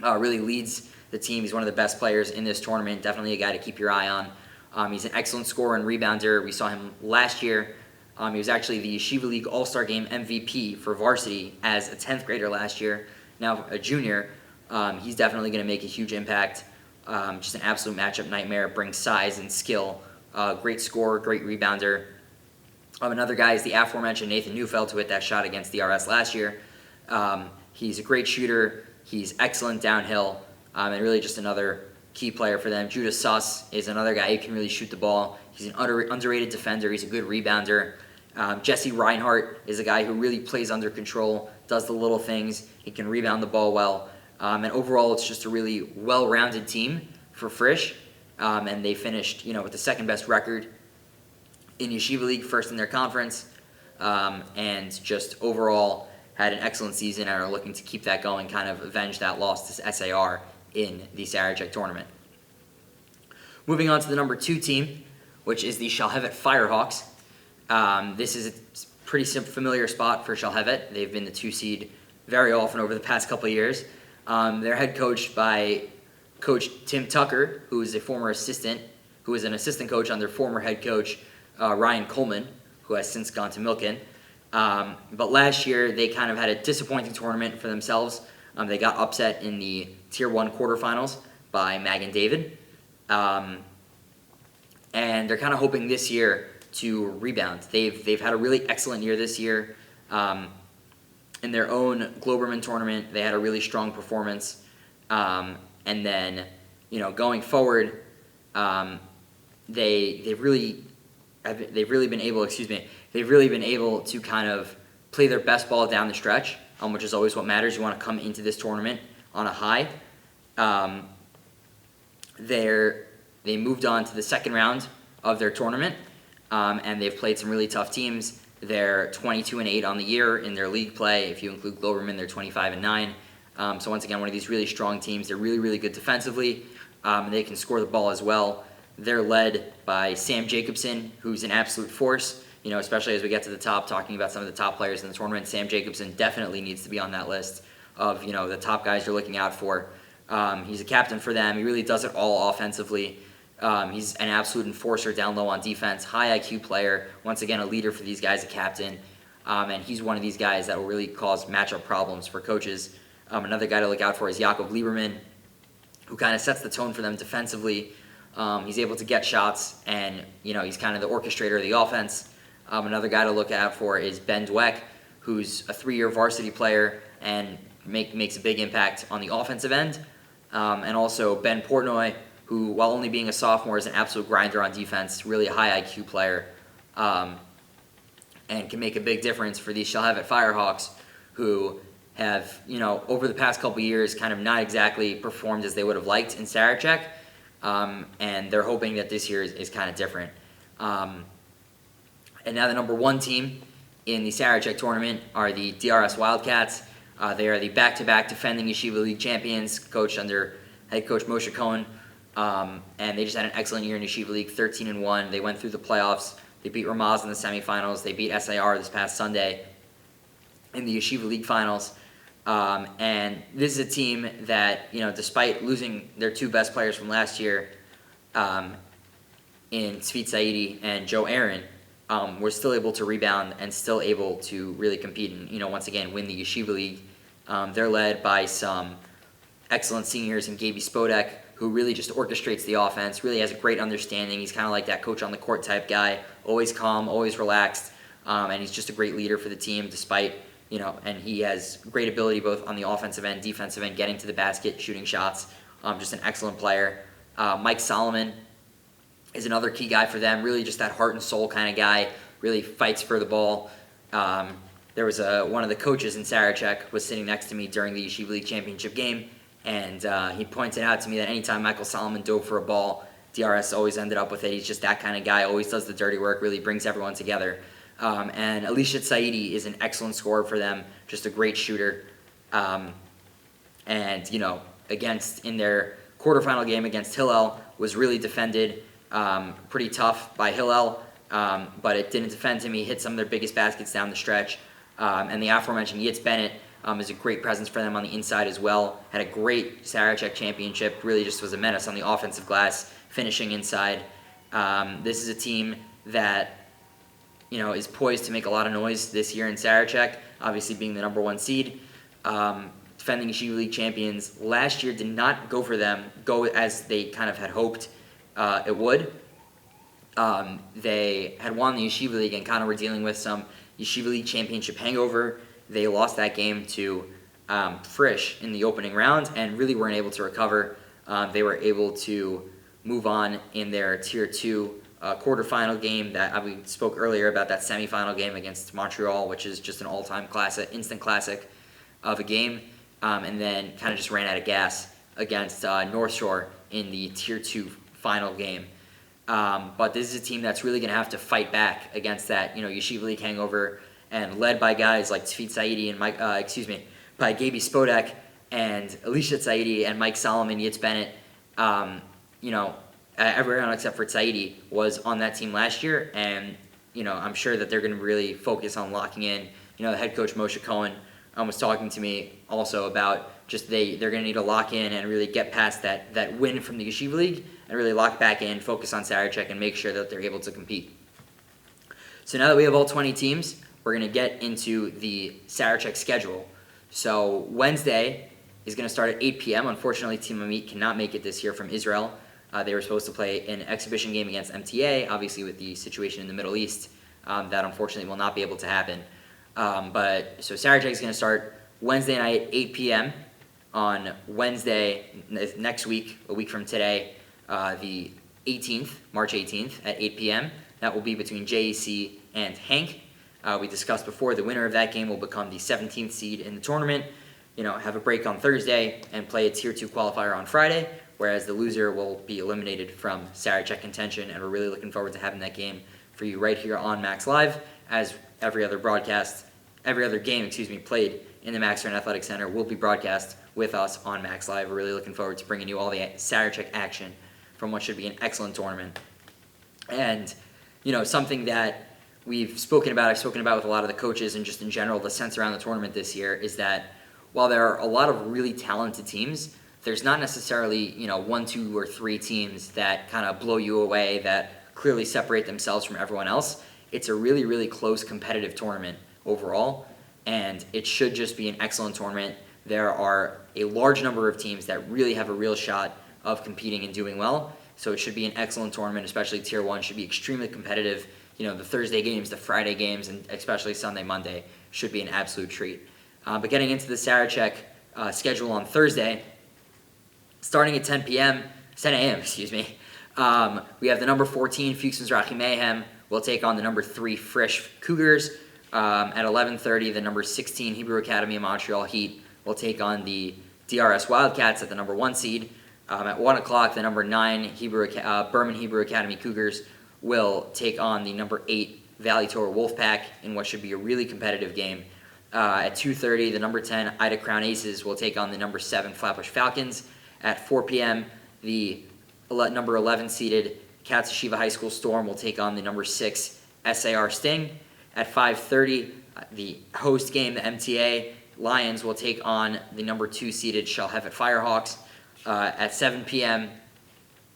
Speaker 1: Really leads the team. He's one of the best players in this tournament. Definitely a guy to keep your eye on. He's an excellent scorer and rebounder. We saw him last year. He was actually the Yeshiva League All-Star Game MVP for varsity as a 10th grader last year. Now a junior. He's definitely going to make a huge impact. Just an absolute matchup nightmare. Brings size and skill. Great scorer, great rebounder. Another guy is the aforementioned Nathan Neufeld, who hit that shot against DRS last year. He's a great shooter. He's excellent downhill. And really just another key player for them. Judah Suss is another guy who can really shoot the ball. He's an underrated defender. He's a good rebounder. Jesse Reinhardt is a guy who really plays under control, does the little things. He can rebound the ball well. And overall, it's just a really well-rounded team for Frisch. And they finished, with the second-best record in Yeshiva League, first in their conference. And just overall had an excellent season and are looking to keep that going, kind of avenge that loss to SAR in the Sarachek tournament. Moving on to the number 2 team, which is the Shalhevet Firehawks. This is a pretty familiar spot for Shalhevet. They've been the 2 seed very often over the past couple of years. They're head coached by Coach Tim Tucker, who is a former assistant, who was an assistant coach under former head coach Ryan Coleman, who has since gone to Milken. But last year, they kind of had a disappointing tournament for themselves. They got upset in the Tier 1 quarterfinals by Mag and David. And they're kind of hoping this year to rebound. They've had a really excellent year this year. In their own Globerman tournament, they had a really strong performance. And then, going forward, they've really been able to kind of play their best ball down the stretch, which is always what matters. You want to come into this tournament on a high. They moved on to the second round of their tournament, and they've played some really tough teams. They're 22-8 on the year in their league play. If you include Globerman, they're 25-9. So once again, one of these really strong teams. They're really, really good defensively. They can score the ball as well. They're led by Sam Jacobson, who's an absolute force. Especially as we get to the top, talking about some of the top players in the tournament, Sam Jacobson definitely needs to be on that list of the top guys you're looking out for. He's a captain for them. He really does it all offensively. He's an absolute enforcer down low on defense, high IQ player. Once again, a leader for these guys, a captain. And he's one of these guys that will really cause matchup problems for coaches. Another guy to look out for is Jakob Lieberman, who kind of sets the tone for them defensively. He's able to get shots, and he's kind of the orchestrator of the offense. Another guy to look out for is Ben Dweck, who's a 3-year varsity player and makes a big impact on the offensive end. And also Ben Portnoy, who, while only being a sophomore, is an absolute grinder on defense, really a high IQ player, and can make a big difference for these Shalhevet Firehawks, who have, over the past couple years kind of not exactly performed as they would have liked in Sarachek, and they're hoping that this year is kind of different. And now the number 1 team in the Sarachek tournament are the DRS Wildcats. They are the back-to-back defending Yeshiva League champions, coached under head coach Moshe Cohen, and they just had an excellent year in Yeshiva League, 13-1. They went through the playoffs. They beat Ramaz in the semifinals. They beat SIR this past Sunday in the Yeshiva League finals. And this is a team that, despite losing their 2 best players from last year, in Tzvit Saidi and Joe Aaron, were still able to rebound and still able to really compete and, once again, win the Yeshiva League. They're led by some excellent seniors in Gaby Spodek, who really just orchestrates the offense, really has a great understanding. He's kind of like that coach on the court type guy, always calm, always relaxed, and he's just a great leader for the team despite, and he has great ability both on the offensive end, defensive end, getting to the basket, shooting shots, just an excellent player. Mike Solomon is another key guy for them, really just that heart and soul kind of guy, really fights for the ball. There was one of the coaches in Sarachek was sitting next to me during the Yeshiva League championship game, and he pointed out to me that anytime Michael Solomon dove for a ball, DRS always ended up with it. He's just that kind of guy, always does the dirty work, really brings everyone together. And Alishat Saidi is an excellent scorer for them, just a great shooter. And, in their quarterfinal game against Hillel, was really defended pretty tough by Hillel, but it didn't defend him. He hit some of their biggest baskets down the stretch. And the aforementioned Yitz Bennett is a great presence for them on the inside as well. Had a great Sarachek championship, really just was a menace on the offensive glass, finishing inside. This is a team that is poised to make a lot of noise this year in Sarachek, obviously being the number 1 seed. Defending Yeshiva League champions last year did not go as they kind of had hoped it would. They had won the Yeshiva League and kind of were dealing with some Yeshiva League championship hangover. They lost that game to Frisch in the opening round and really weren't able to recover. They were able to move on in their Tier 2 quarterfinal game that we spoke earlier about, that semifinal game against Montreal, which is just an all-time classic, instant classic of a game, and then kind of just ran out of gas against North Shore in the Tier 2 final game. But this is a team that's really going to have to fight back against that, Yeshiva League hangover, and led by guys like Tzvit Saidi and by Gaby Spodek and Alishat Saidi and Mike Solomon, Yitz Bennett. Everyone except for Saidi was on that team last year, and I'm sure that they're going to really focus on locking in. The head coach Moshe Cohen was talking to me also about just they're going to need to lock in and really get past that win from the Yeshiva League and really lock back in, focus on Sarachek, and make sure that they're able to compete. So now that we have all 20 teams, we're going to get into the Sarachek schedule. So Wednesday is going to start at 8 p.m. Unfortunately, Team Amit cannot make it this year from Israel. They were supposed to play an exhibition game against MTA, obviously with the situation in the Middle East. That unfortunately will not be able to happen. So Sarachek is going to start Wednesday night at 8 p.m. on Wednesday next week, a week from today, the 18th, March 18th at 8 p.m. That will be between JEC and Hank. We discussed before the winner of that game will become the 17th seed in the tournament. Have a break on Thursday and play a Tier 2 qualifier on Friday, whereas the loser will be eliminated from Sarachek contention, and we're really looking forward to having that game for you right here on Max Live, as every other game played in the Max Stern Athletic Center will be broadcast with us on Max Live. We're really looking forward to bringing you all the Sarachek action from what should be an excellent tournament. And, something that I've spoken about with a lot of the coaches and just in general, the sense around the tournament this year is that while there are a lot of really talented teams, there's not necessarily, 1, 2, or 3 teams that kind of blow you away, that clearly separate themselves from everyone else. It's a really, really close competitive tournament overall, and it should just be an excellent tournament. There are a large number of teams that really have a real shot of competing and doing well, so it should be an excellent tournament, especially Tier 1 should be extremely competitive. the Thursday games, the Friday games, and especially Sunday, Monday should be an absolute treat. But getting into the Sarachek schedule on Thursday, starting at 10 a.m., excuse me, we have the number 14 Fuchs and Mayhem will take on the number 3 Frisch Cougars. At 11:30, the number 16 Hebrew Academy of Montreal Heat will take on the DRS Wildcats at the number 1 seed. At 1 o'clock, the number 9 Burman Hebrew Academy Cougars will take on the number 8 Valley Torah Wolfpack in what should be a really competitive game. At 2:30, the number 10 Ida Crown Aces will take on the number 7 Flatbush Falcons. At 4 p.m., the number 11 seeded Katz High School Storm will take on the number 6 SAR Sting. At 5:30, the host game, the MTA Lions, will take on the number 2 seeded Shalhevet Firehawks. At 7 p.m.,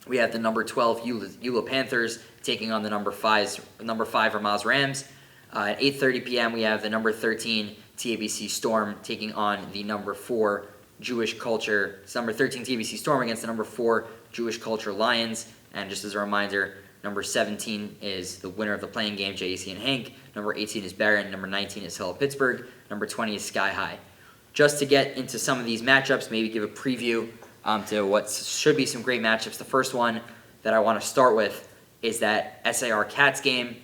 Speaker 1: we have the number 12 ULA Panthers taking on the number 5 Ramaz Rams. At 8:30 p.m., we have the number 13 TABC Storm taking on the number 4 Jewish Culture. It's number 13 TABC Storm against the number 4 Jewish Culture Lions. And just as a reminder, number 17 is the winner of the playing game, JEC and Hank. Number 18 is Barron. Number 19 is Hill of Pittsburgh. Number 20 is Skyhigh. Just to get into some of these matchups, maybe give a preview to what should be some great matchups. The first one that I want to start with is that SAR Katz game.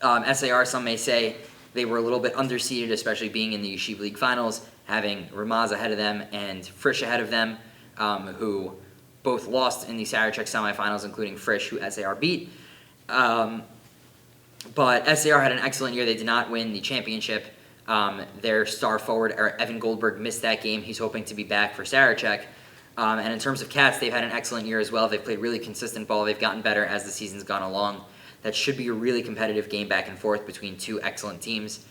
Speaker 1: SAR, some may say, they were a little bit underseeded, especially being in the Yeshiva League Finals, having Ramaz ahead of them and Frisch ahead of them, who both lost in the Sarachek semifinals, including Frisch, who SAR beat. But SAR had an excellent year. They did not win the championship. Their star forward, Evan Goldberg, missed that game. He's hoping to be back for Sarachek. And in terms of Katz, they've had an excellent year as well. They've played really consistent ball. They've gotten better as the season's gone along. That should be a really competitive game back and forth between two excellent teams.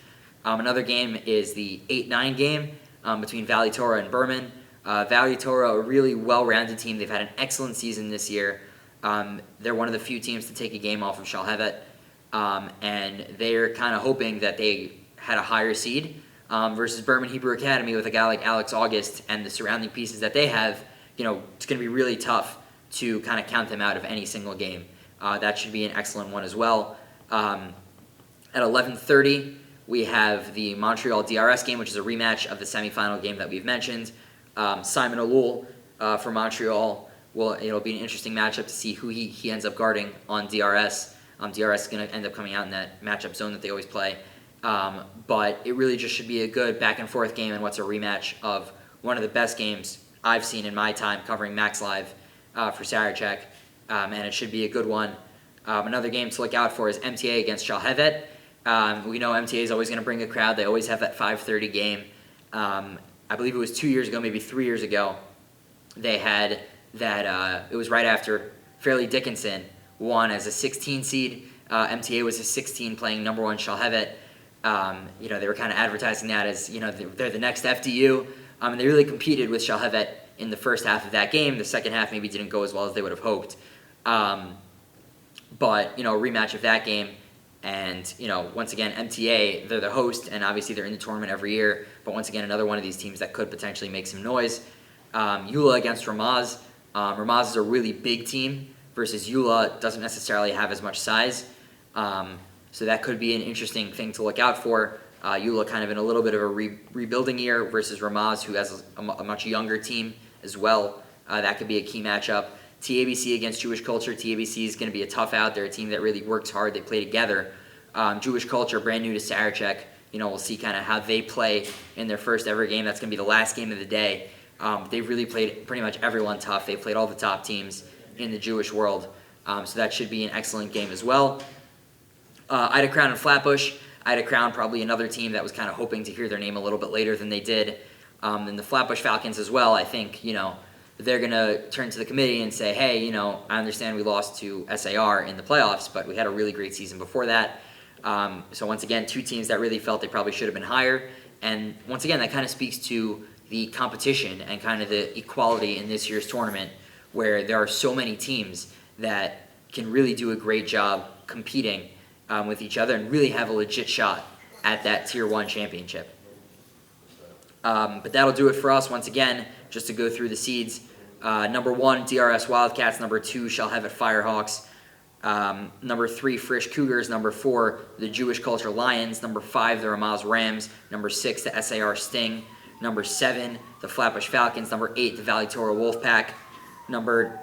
Speaker 1: Another game is the 8-9 game between Valley Torah and Burman. Valley Torah, a really well-rounded team. They've had an excellent season this year. They're one of the few teams to take a game off of Shalhevet. And they're kind of hoping that they had a higher seed versus Burman Hebrew Academy with a guy like Alex August and the surrounding pieces that they have. It's going to be really tough to kind of count them out of any single game. That should be an excellent one as well. At 11:30, we have the Montreal DRS game, which is a rematch of the semifinal game that we've mentioned. Simon Alul for Montreal, it'll be an interesting matchup to see who he ends up guarding on DRS. DRS is going to end up coming out in that matchup zone that they always play. But it really just should be a good back-and-forth game and what's a rematch of one of the best games I've seen in my time covering Max Live for Sarachek. And it should be a good one. Another game to look out for is MTA against Shalhevet. We know MTA is always going to bring a crowd. They always have that 5:30 game. I believe it was 2 years ago, maybe 3 years ago, they had that, it was right after Fairleigh Dickinson won as a 16 seed. MTA was a 16 playing number 1 Shalhevet. They were kind of advertising that as, they're the next FDU. And they really competed with Shalhevet in the first half of that game. The second half maybe didn't go as well as they would have hoped. But, a rematch of that game. And, once again, MTA, they're the host, and obviously they're in the tournament every year. But once again, another one of these teams that could potentially make some noise. ULA against Ramaz. Ramaz is a really big team versus ULA doesn't necessarily have as much size. So that could be an interesting thing to look out for. ULA kind of in a little bit of a rebuilding year versus Ramaz, who has a much younger team as well. That could be a key matchup. TABC against Jewish Culture. TABC is going to be a tough out. They're a team that really works hard. They play together. Jewish Culture, brand new to Sarachek. We'll see kind of how they play in their first ever game. That's going to be the last game of the day. They've really played pretty much everyone tough. They've played all the top teams in the Jewish world. So that should be an excellent game as well. Ida Crown and Flatbush. Ida Crown, probably another team that was kind of hoping to hear their name a little bit later than they did. And the Flatbush Falcons as well, I think, they're going to turn to the committee and say, hey, I understand we lost to SAR in the playoffs, but we had a really great season before that. So once again, two teams that really felt they probably should have been higher. And once again, that kind of speaks to the competition and kind of the equality in this year's tournament, where there are so many teams that can really do a great job competing with each other and really have a legit shot at that Tier 1 championship. But that'll do it for us. Once again, just to go through the seeds. Number 1, DRS Wildcats. Number 2, Shalhevet Firehawks. Number 3, Frisch Cougars. Number 4, the Jewish Culture Lions. Number 5, the Ramaz Rams. Number 6, the SAR Sting. Number 7, the Flatbush Falcons. Number 8, the Valley Torah Wolfpack. Number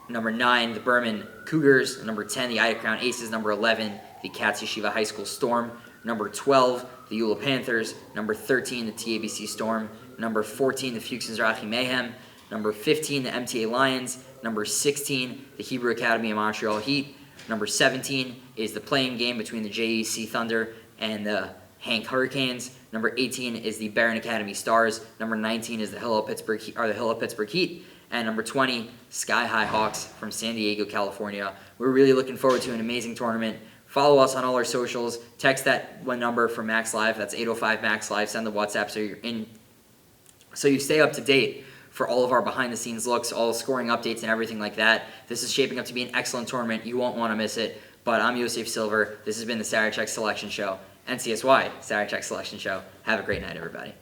Speaker 1: 9, the Burman Cougars. Number 10, the Ida Crown Aces. Number 11, the Katz Yeshiva High School Storm. Number 12, the ULA Panthers. Number 13, the TABC Storm. Number 14, the Fuchs and Sarachek Mayhem. Number 15, the MTA Lions. Number 16, the Hebrew Academy of Montreal Heat. Number 17 is the playing game between the JEC Thunder and the Hank Hurricanes. Number 18 is the Barron Academy Stars. Number 19 is the Hill of Pittsburgh Heat. And number 20, Skyhigh Hawks from San Diego, California. We're really looking forward to an amazing tournament. Follow us on all our socials. Text that one number for Max Live. That's 805 Max Live. Send the WhatsApp so you stay up to date for all of our behind-the-scenes looks, all scoring updates and everything like that. This is shaping up to be an excellent tournament. You won't want to miss it. But I'm Yosef Silver. This has been the Sarachek Selection Show. NCSY Sarachek Selection Show. Have a great night, everybody.